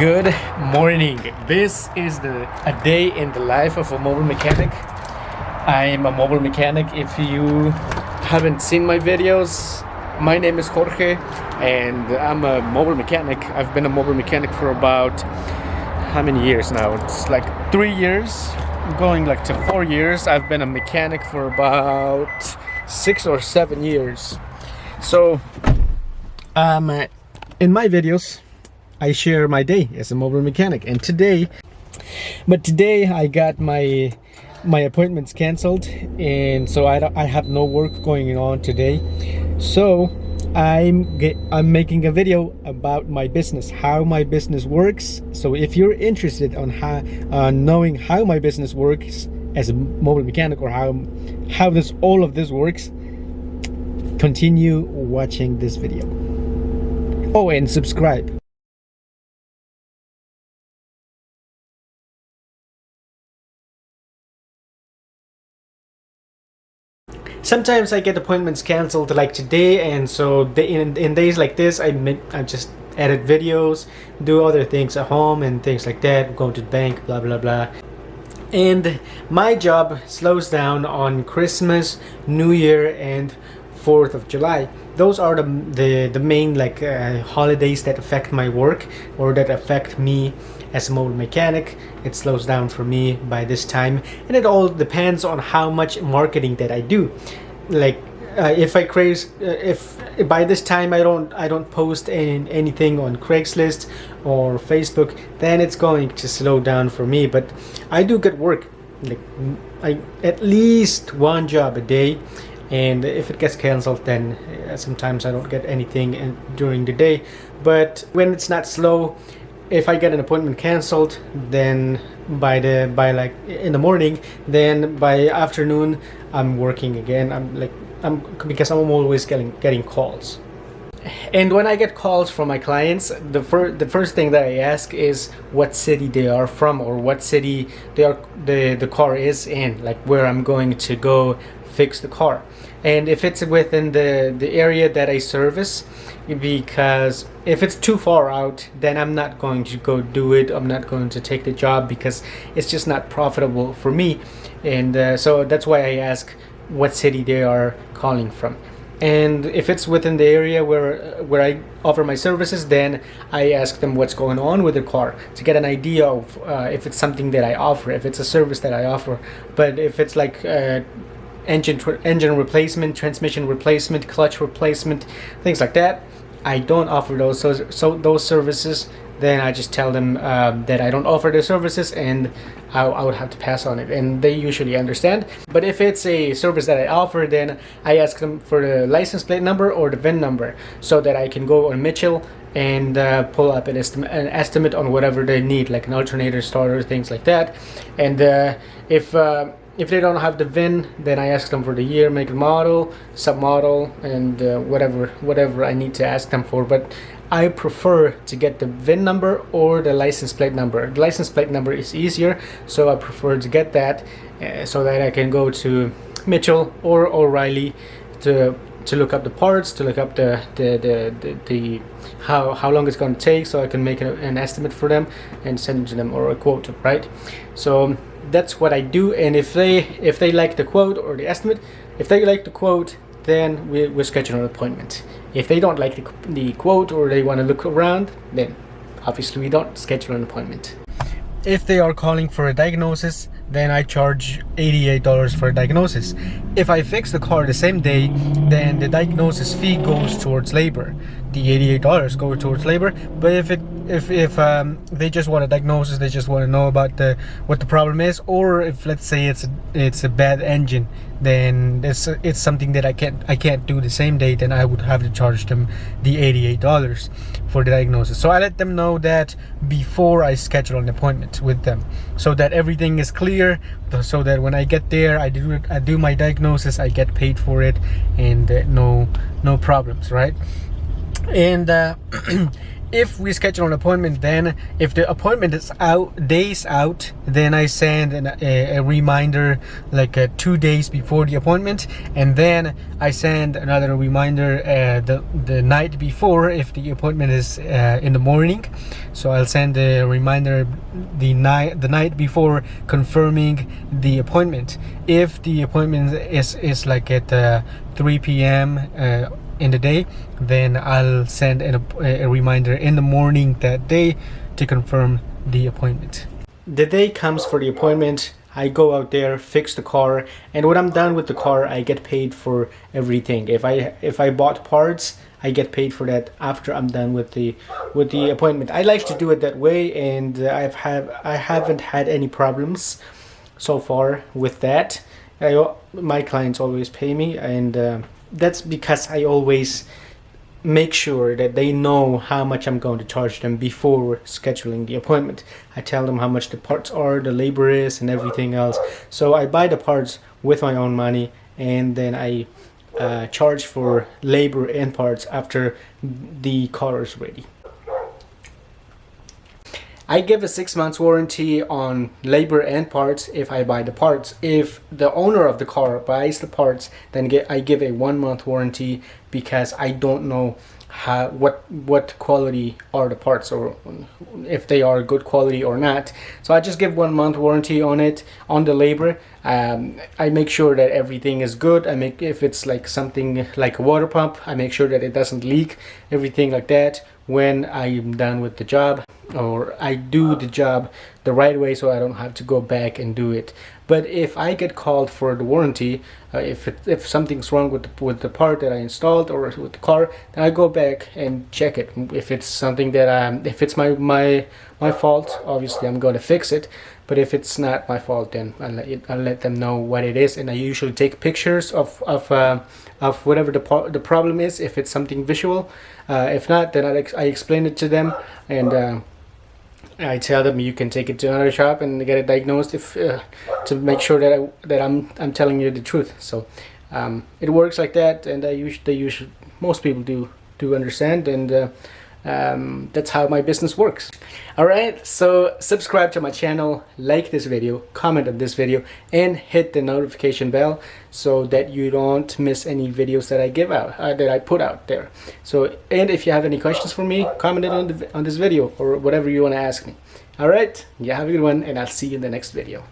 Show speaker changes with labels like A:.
A: Good morning. This is a day in the life of a mobile mechanic. I am a mobile mechanic. If you haven't seen my videos, my name is Jorge and I'm a mobile mechanic. I've been a mobile mechanic for about how many years now? It's like 3 years, going like to 4 years. I've been a mechanic for about 6 or 7 years. So in my videos I share my day as a mobile mechanic, and today I got my appointments canceled, and so I have no work going on today. So I'm making a video about my business, how my business works. So if you're interested on knowing how my business works as a mobile mechanic, or how all of this works, continue watching this video. Oh, and subscribe. Sometimes I get appointments canceled like today, and so in days like this I just edit videos, do other things at home and things like that, go to the bank, blah blah blah. And my job slows down on Christmas, New Year and 4th of July. Those are the main holidays that affect my work, or that affect me as a mobile mechanic. It slows down for me by this time, and it all depends on how much marketing that I do. If by this time I don't post anything on Craigslist or Facebook, then it's going to slow down for me. But I do get work, at least one job a day. And if it gets canceled, then sometimes I don't get anything during the day. But when it's not slow, if I get an appointment canceled, then by in the morning, then by afternoon I'm working again. Because I'm always getting calls. And when I get calls from my clients, the first thing that I ask is what city they are from, or what city the car is in, like where I'm going to go fix the car. And if it's within the area that I service, because if it's too far out, then I'm not going to go do it. I'm not going to take the job because it's just not profitable for me. And so that's why I ask what city they are calling from. And if it's within the area where I offer my services, then I ask them what's going on with the car to get an idea of if it's something that I offer, if it's a service that I offer. But if it's like engine replacement, transmission replacement, clutch replacement, things like that, I don't offer those. So those services, then I just tell them that I don't offer the services, and I would have to pass on it, and they usually understand. But if it's a service that I offer, then I ask them for the license plate number or the VIN number, so that I can go on Mitchell and pull up an estimate on whatever they need, like an alternator, starter, things like that. And if they don't have the VIN, then I ask them for the year, make, and model, submodel, and whatever I need to ask them for. But I prefer to get the VIN number or the license plate number. The license plate number is easier, so I prefer to get that so that I can go to Mitchell or O'Reilly to look up the parts, to look up the how long it's going to take, so I can make an estimate for them and send it to them, or a quote, right? So that's what I do. And if they like the quote or the estimate, if they like the quote, then we schedule an appointment. If they don't like the quote, or they want to look around, then obviously we don't schedule an appointment. If they are calling for a diagnosis, then I charge $88 for a diagnosis. If I fix the car the same day, then the diagnosis fee goes towards labor. The $88 go towards labor. But if they just want a diagnosis, they just want to know about what the problem is, or if, let's say, it's a bad engine, then it's something that I can't do the same day, then I would have to charge them the $88 for the diagnosis. So I let them know that before I schedule an appointment with them, so that everything is clear, so that when I get there, I do my diagnosis, I get paid for it, and no problems, right? And if we schedule an appointment, then if the appointment is out days out, then I send a reminder like 2 days before the appointment, and then I send another reminder the night before if the appointment is in the morning. So I'll send a reminder the night before, confirming the appointment. If the appointment is like at 3 p.m. In the day, then I'll send a reminder in the morning that day to confirm the appointment. The day comes for the appointment, I go out there, fix the car, and when I'm done with the car, I get paid for everything. If I bought parts, I get paid for that after I'm done with the appointment. I like to do it that way, and I haven't had any problems so far with that. My clients always pay me, and that's because I always make sure that they know how much I'm going to charge them before scheduling the appointment. I tell them how much the parts are, the labor is, and everything else. So I buy the parts with my own money, and then I charge for labor and parts after the car is ready. I give a 6 months warranty on labor and parts if I buy the parts. If the owner of the car buys the parts, then I give a 1 month warranty, because I don't know what quality are the parts, or if they are good quality or not. So I just give 1 month warranty on it. On the labor, I make sure that everything is good. If it's like something like a water pump, I make sure that it doesn't leak, everything like that, when I'm done with the job, or I do the job the right way so I don't have to go back and do it. But if I get called for the warranty, if something's wrong with the part that I installed or with the car, then I go back and check it. If it's something that if it's my fault, obviously I'm going to fix it. But if it's not my fault, then I'll let them know what it is, and I usually take pictures of whatever the problem is, if it's something visual. If not, then I explain it to them, and I tell them you can take it to another shop and get it diagnosed, if to make sure that I'm telling you the truth. So it works like that, and most people do understand, and that's how my business works. Alright, so subscribe to my channel, like this video, comment on this video, and hit the notification bell so that you don't miss any videos that I give out, that I put out there. So, and if you have any questions for me, comment it on this video, or whatever you want to ask me. Alright, you have a good one, and I'll see you in the next video.